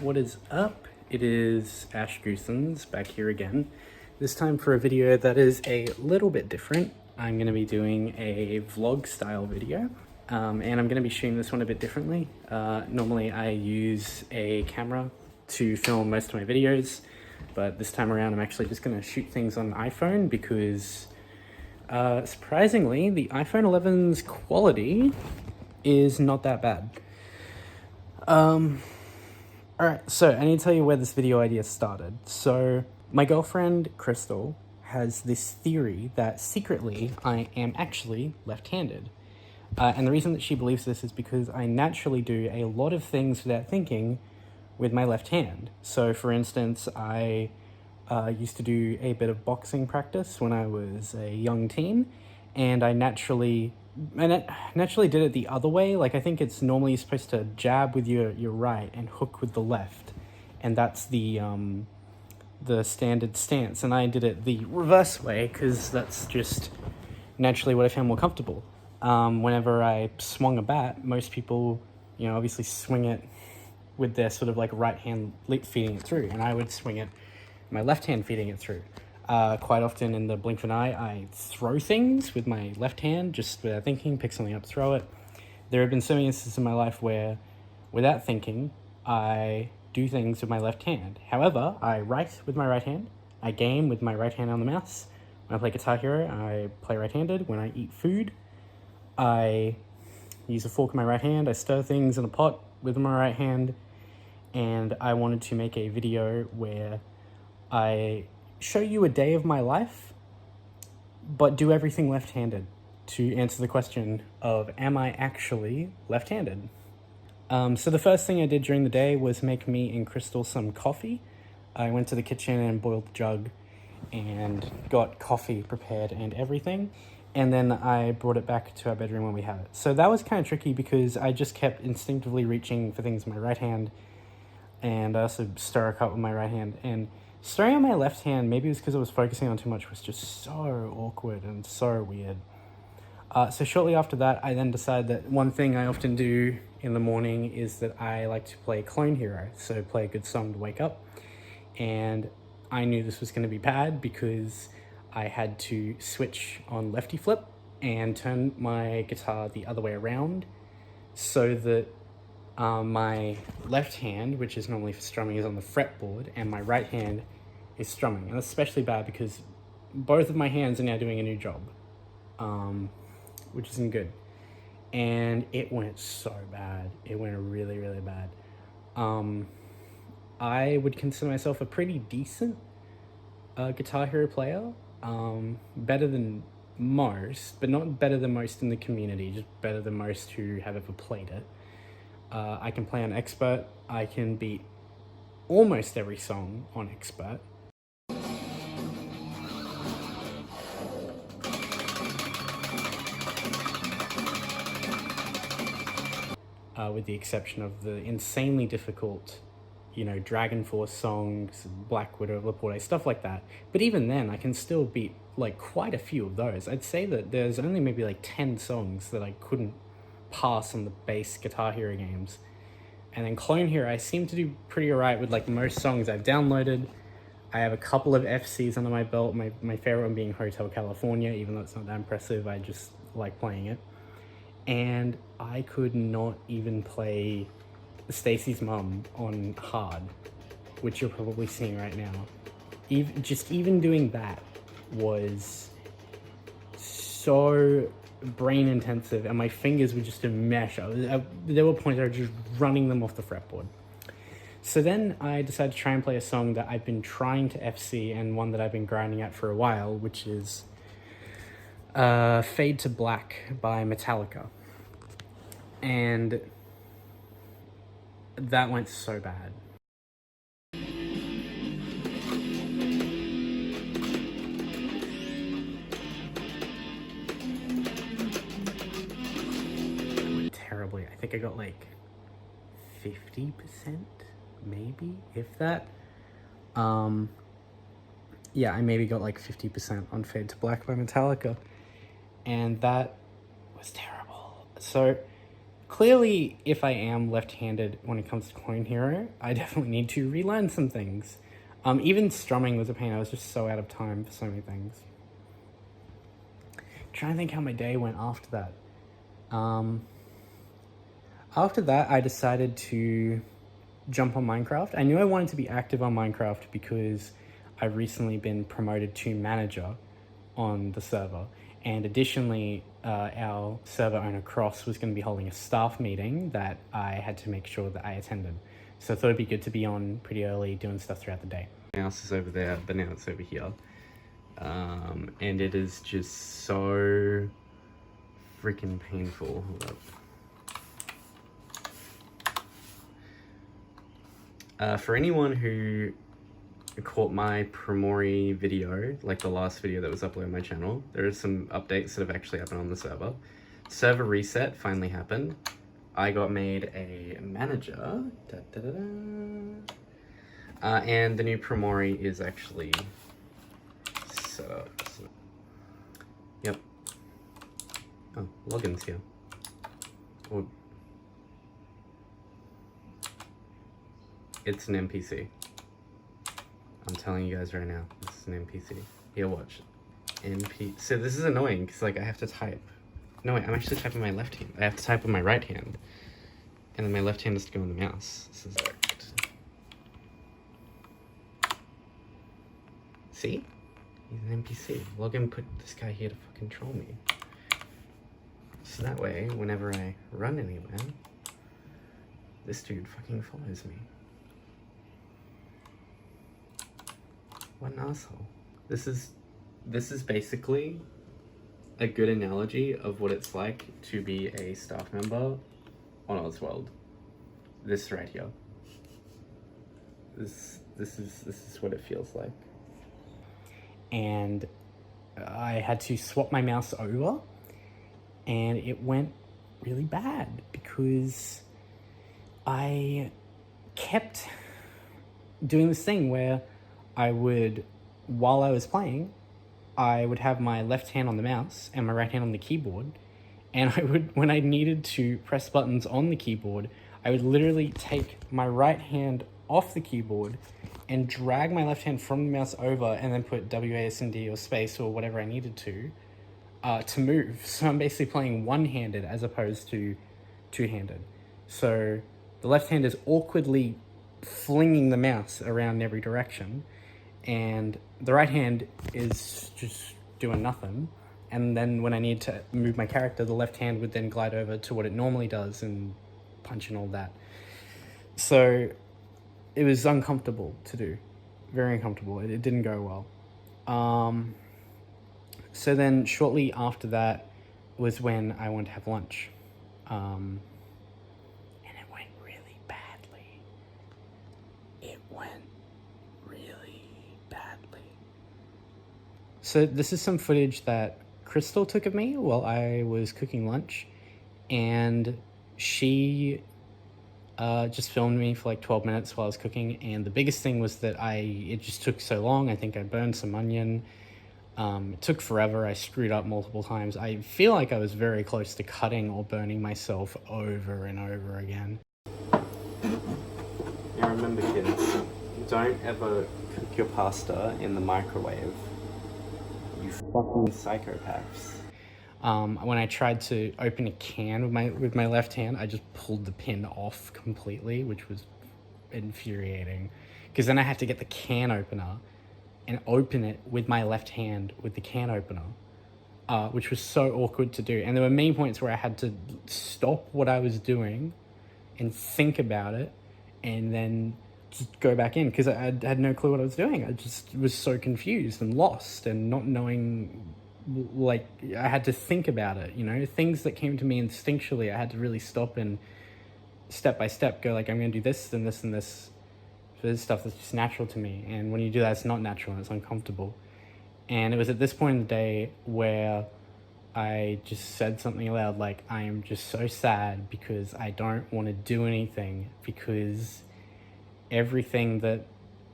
What is up? It is Ash Goosens back here again. This time for a video that is a little bit different. I'm going to be doing a vlog style video, and I'm going to be shooting this one a bit differently. Normally I use a camera to film most of my videos, but this time around I'm actually just going to shoot things on an iPhone because surprisingly the iPhone 11's quality is not that bad. Alright, so I need to tell you where this video idea started. So my girlfriend, Krystle, has this theory that secretly I am actually left-handed. And the reason that she believes this is because I naturally do a lot of things without thinking with my left hand. So for instance, I used to do a bit of boxing practice when I was a young teen, and I naturally did it the other way. Like, I think it's normally supposed to jab with your right and hook with the left, and that's the standard stance. And I did it the reverse way because that's just naturally what I found more comfortable. Whenever I swung a bat, most people, obviously swing it with their sort of like right hand feeding it through, and I would swing it my left hand feeding it through. Quite often in the blink of an eye, I throw things with my left hand, just without thinking, pick something up, throw it. There have been so many instances in my life where, without thinking, I do things with my left hand. However, I write with my right hand, I game with my right hand on the mouse. When I play Guitar Hero, I play right-handed. When I eat food, I use a fork in my right hand, I stir things in a pot with my right hand, and I wanted to make a video where I show you a day of my life, but do everything left-handed to answer the question of, am I actually left-handed? So the first thing I did during the day was make me and Krystle some coffee. I went to the kitchen and boiled the jug and got coffee prepared and everything. And then I brought it back to our bedroom when we had it. So that was kind of tricky because I just kept instinctively reaching for things with my right hand, and I also stir a cup with my right hand. And stirring on my left hand, maybe it was because I was focusing on too much, was just so awkward and so weird. So shortly after that, I then decided that one thing I often do in the morning is that I like to play Clone Hero, so play a good song to wake up. And I knew this was going to be bad because I had to switch on lefty flip and turn my guitar the other way around so that my left hand, which is normally for strumming, is on the fretboard, and my right hand is strumming. And that's especially bad because both of my hands are now doing a new job, which isn't good. And it went so bad. It went really, really bad. I would consider myself a pretty decent Guitar Hero player. Better than most, but not better than most in the community, just better than most who have ever played it. I can play on Expert. I can beat almost every song on Expert. With the exception of the insanely difficult, Dragon Force songs, Black Widow, Laporte, stuff like that. But even then, I can still beat like quite a few of those. I'd say that there's only maybe like 10 songs that I couldn't pass on the base Guitar Hero games. And then Clone Hero, I seem to do pretty alright with like most songs I've downloaded. I have a couple of FCs under my belt, my favorite one being Hotel California, even though it's not that impressive, I just like playing it. And I could not even play Stacy's Mum on hard, which you're probably seeing right now. Even doing that was so brain intensive, and my fingers were just a mesh. There were points I was just running them off the fretboard. So then I decided to try and play a song that I've been trying to FC, and one that I've been grinding at for a while, which is Fade to Black by Metallica. And that went so bad. That went terribly. I think I got like 50%, maybe, if that. Yeah, I maybe got like 50% on Fade to Black by Metallica. And that was terrible. So clearly, if I am left-handed when it comes to Clone Hero, I definitely need to relearn some things. Even strumming was a pain. I was just so out of time for so many things. Trying to think how my day went after that. After that, I decided to jump on Minecraft. I knew I wanted to be active on Minecraft because I've recently been promoted to manager on the server. And additionally, our server owner, Cross, was going to be holding a staff meeting that I had to make sure that I attended. So I thought it'd be good to be on pretty early doing stuff throughout the day. My mouse is over there, but now it's over here. And it is just so freaking painful. Hold up. For anyone who caught my Primori video, like the last video that was uploaded on my channel, there are some updates that have actually happened on the server. Server reset finally happened. I got made a manager. And the new Primori is actually set up. So, yep. Oh, login's here. Or, it's an NPC. I'm telling you guys right now, this is an NPC. Here, watch. So this is annoying, because like I have to type. No wait, I'm actually typing my left hand. I have to type with my right hand. And then my left hand has to go on the mouse. This is see? He's an NPC. Login put this guy here to fucking troll me. So that way, whenever I run anywhere, this dude fucking follows me. What an asshole. This is basically a good analogy of what it's like to be a staff member on Oswald. This right here. This is what it feels like. And I had to swap my mouse over, and it went really bad because I kept doing this thing where I would, while I was playing, I would have my left hand on the mouse and my right hand on the keyboard, and I would, when I needed to press buttons on the keyboard, I would literally take my right hand off the keyboard and drag my left hand from the mouse over and then put WASD or space or whatever I needed to move. So I'm basically playing one-handed as opposed to two-handed. So the left hand is awkwardly flinging the mouse around in every direction, and the right hand is just doing nothing. And then when I need to move my character, the left hand would then glide over to what it normally does and punch and all that. So it was uncomfortable to do, very uncomfortable. It didn't go well. So then shortly after that was when I went to have lunch. And it went really badly. It went really badly. So this is some footage that Krystle took of me while I was cooking lunch, and she just filmed me for like 12 minutes while I was cooking, and the biggest thing was that it just took so long. I think I burned some onion. It took forever. I screwed up multiple times. I feel like I was very close to cutting or burning myself over and over again. Now remember, kids, don't ever cook your pasta in the microwave. You fucking psychopaths. When I tried to open a can with my left hand, I just pulled the pin off completely, which was infuriating. Because then I had to get the can opener and open it with my left hand with the can opener, which was so awkward to do. And there were many points where I had to stop what I was doing and think about it and then just go back in, because I had no clue what I was doing. I just was so confused and lost and not knowing, like, I had to think about it, you know, things that came to me instinctually. I had to really stop and step by step go like, I'm going to do this and this and this. So this stuff that's just natural to me. And when you do that, it's not natural and it's uncomfortable. And it was at this point in the day where I just said something aloud, like, I am just so sad because I don't want to do anything, because everything that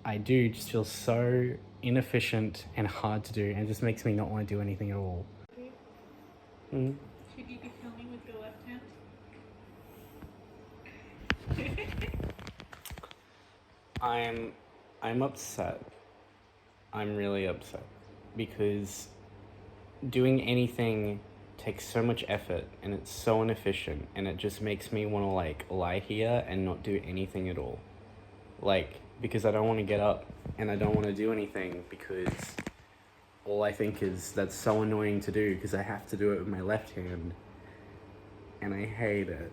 I do just feels so inefficient and hard to do, and it just makes me not want to do anything at all. Should you be filming with your left hand? I'm upset. I'm really upset because doing anything takes so much effort and it's so inefficient, and it just makes me want to like lie here and not do anything at all. Like, because I don't want to get up and I don't want to do anything because all I think is that's so annoying to do because I have to do it with my left hand and I hate it.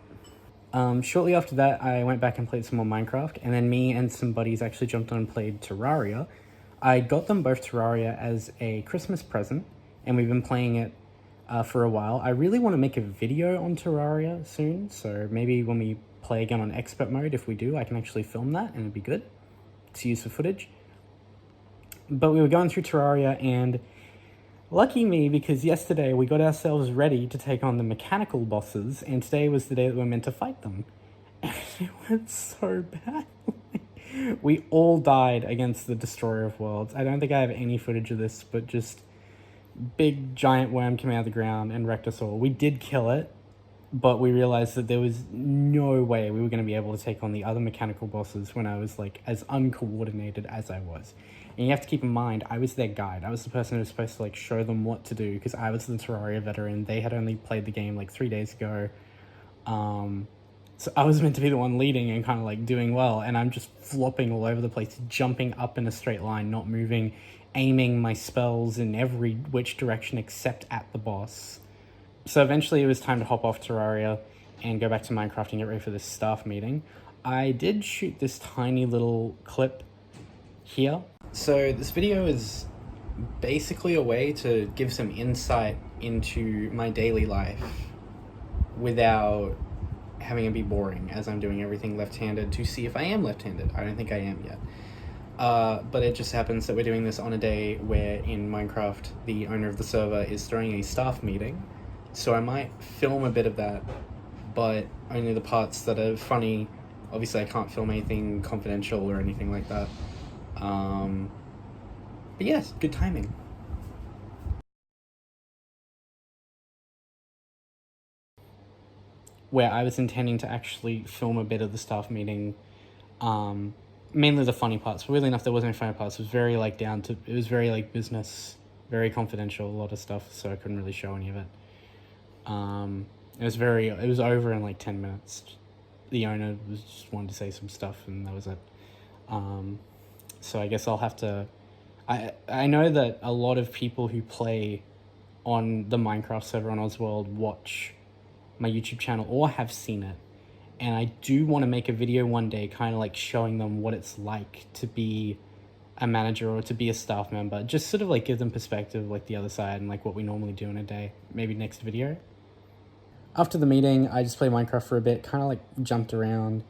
Shortly after that, I went back and played some more Minecraft, and then me and some buddies actually jumped on and played Terraria. I got them both Terraria as a Christmas present, and we've been playing it for a while. I really want to make a video on Terraria soon, so maybe when we play again on expert mode, if we do, I can actually film that, and it'd be good to use for footage. But we were going through Terraria, and lucky me, because yesterday we got ourselves ready to take on the mechanical bosses, and today was the day that we were meant to fight them. And it went so bad. We all died against the Destroyer of Worlds. I don't think I have any footage of this, but just big giant worm came out of the ground and wrecked us all. We did kill it, but we realized that there was no way we were going to be able to take on the other mechanical bosses when I was like as uncoordinated as I was. And you have to keep in mind, I was their guide. I was the person who was supposed to like show them what to do because I was the Terraria veteran. They had only played the game like 3 days ago. So I was meant to be the one leading and kind of like doing well. And I'm just flopping all over the place, jumping up in a straight line, not moving, aiming my spells in every which direction except at the boss. So eventually it was time to hop off Terraria and go back to Minecraft and get ready for this staff meeting. I did shoot this tiny little clip here. So this video is basically a way to give some insight into my daily life without having it be boring, as I'm doing everything left-handed to see if I am left-handed. I don't think I am yet. But it just happens that we're doing this on a day where in Minecraft the owner of the server is throwing a staff meeting. So I might film a bit of that, but only the parts that are funny. Obviously I can't film anything confidential or anything like that. But yes, good timing. Where I was intending to actually film a bit of the staff meeting, mainly the funny parts. But weirdly enough, there wasn't any funny parts. It was very like it was very like business, very confidential, a lot of stuff, so I couldn't really show any of it. It was over in like 10 minutes. The owner just wanted to say some stuff and that was it. So I guess I'll have to, I know that a lot of people who play on the Minecraft server on Osworld watch my YouTube channel or have seen it. And I do want to make a video one day kind of like showing them what it's like to be a manager or to be a staff member. Just sort of like give them perspective, like the other side and like what we normally do in a day. Maybe next video. After the meeting, I just played Minecraft for a bit, kind of like jumped around.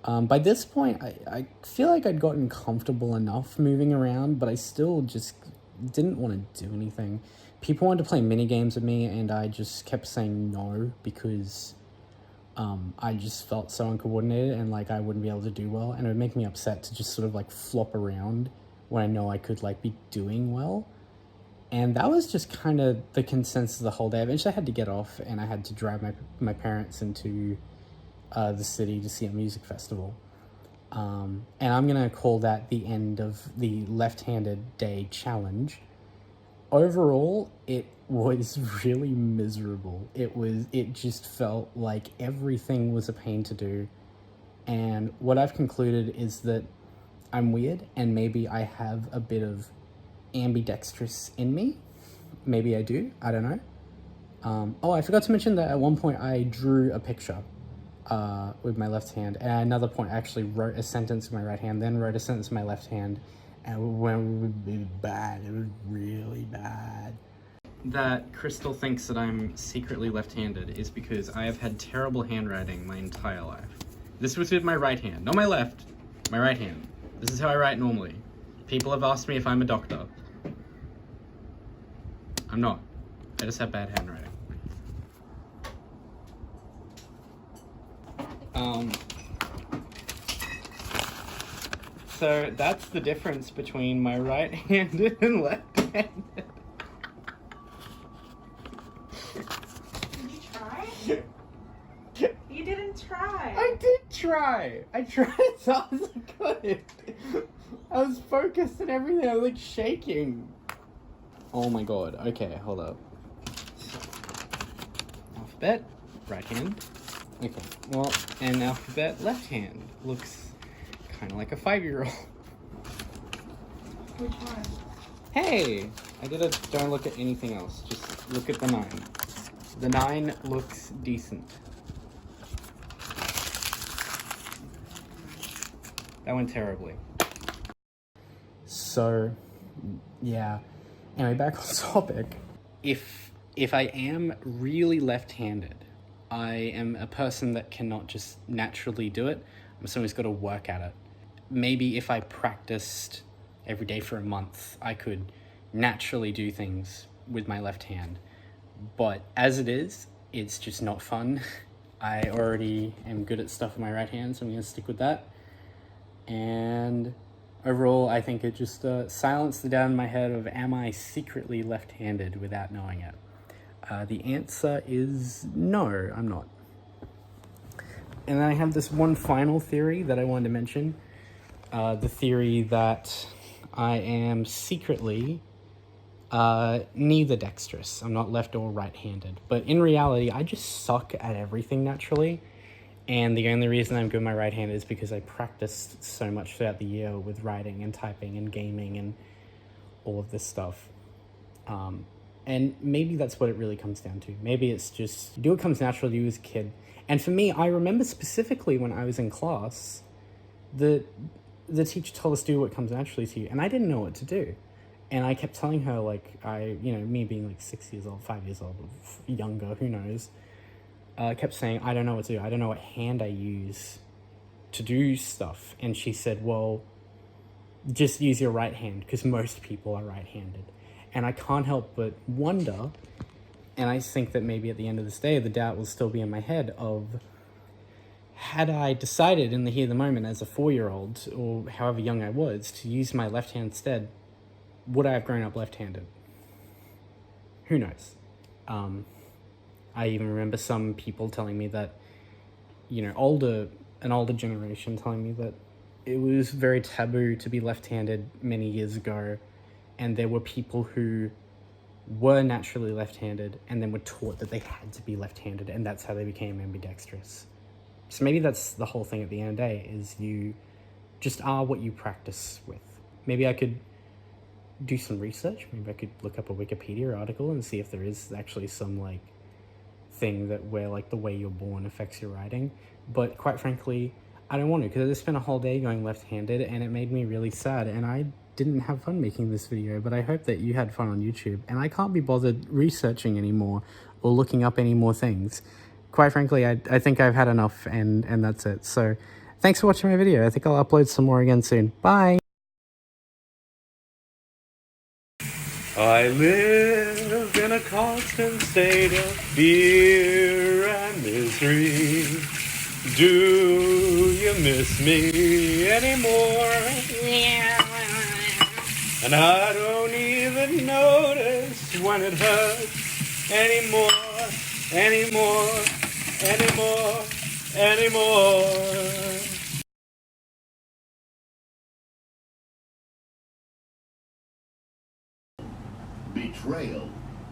By this point, I feel like I'd gotten comfortable enough moving around, but I still just didn't want to do anything. People wanted to play mini games with me, and I just kept saying no because I just felt so uncoordinated and like I wouldn't be able to do well, and it would make me upset to just sort of like flop around when I know I could like be doing well. And that was just kind of the consensus of the whole day. Eventually I had to get off and I had to drive my parents into the city to see a music festival. And I'm going to call that the end of the left-handed day challenge. Overall, it was really miserable. It just felt like everything was a pain to do. And what I've concluded is that I'm weird and maybe I have a bit of ambidextrous in me. Maybe I do. I don't know. Oh, I forgot to mention that at one point I drew a picture with my left hand. And at another point I actually wrote a sentence with my right hand, then wrote a sentence with my left hand. And it went bad. It was really bad. That Krystle thinks that I'm secretly left-handed is because I have had terrible handwriting my entire life. This was with my right hand, not my left, my right hand. This is how I write normally. People have asked me if I'm a doctor. I'm not. I just have bad handwriting. So that's the difference between my right-handed and left-handed. Did you try? You didn't try. I did try. try. I tried so I was good. I was focused and everything. I was like shaking. Oh my god. Okay, hold up. Alphabet, right hand. Okay, well, and alphabet, left hand. Looks kind of like a 5-year-old. Which one? Hey! Don't look at anything else. Just look at the 9. The 9 looks decent. That went terribly. So, yeah. Anyway, back on topic. If I am really left-handed, I am a person that cannot just naturally do it. I'm someone who's got to work at it. Maybe if I practiced every day for a month, I could naturally do things with my left hand. But as it is, it's just not fun. I already am good at stuff with my right hand, so I'm going to stick with that. And overall, I think it just silenced the doubt in my head of, am I secretly left-handed without knowing it? The answer is no, I'm not. And then I have this one final theory that I wanted to mention. The theory that I am secretly neither dexterous. I'm not left or right-handed. But in reality, I just suck at everything naturally. And the only reason I'm good with my right hand is because I practiced so much throughout the year with writing and typing and gaming and all of this stuff. And maybe that's what it really comes down to. Maybe it's just do what comes natural to you as a kid. And for me, I remember specifically when I was in class, the teacher told us do what comes naturally to you, and I didn't know what to do. And I kept telling her, like, me being like 6 years old, 5 years old, younger, who knows, kept saying, I don't know what to do. I don't know what hand I use to do stuff. And she said, well, just use your right hand, because most people are right-handed. And I can't help but wonder, and I think that maybe at the end of this day, the doubt will still be in my head of, had I decided in the here, the moment as a 4-year-old, or however young I was, to use my left hand instead, would I have grown up left-handed? Who knows? I even remember some people telling me that, an older generation telling me that it was very taboo to be left-handed many years ago, and there were people who were naturally left-handed and then were taught that they had to be left-handed, and that's how they became ambidextrous. So maybe that's the whole thing at the end of the day, is you just are what you practice with. Maybe I could do some research. Maybe I could look up a Wikipedia article and see if there is actually some, like, thing that where, like, the way you're born affects your writing. But quite frankly, I don't want to, because I just spent a whole day going left-handed, and it made me really sad, and I didn't have fun making this video. But I hope that you had fun on YouTube, and I can't be bothered researching anymore or looking up any more things. Quite frankly, I think I've had enough, and that's it. So thanks for watching my video. I think I'll upload some more again soon. Bye! I live in a constant state of fear and misery. Do you miss me anymore? And I don't even notice when it hurts anymore. Betrayal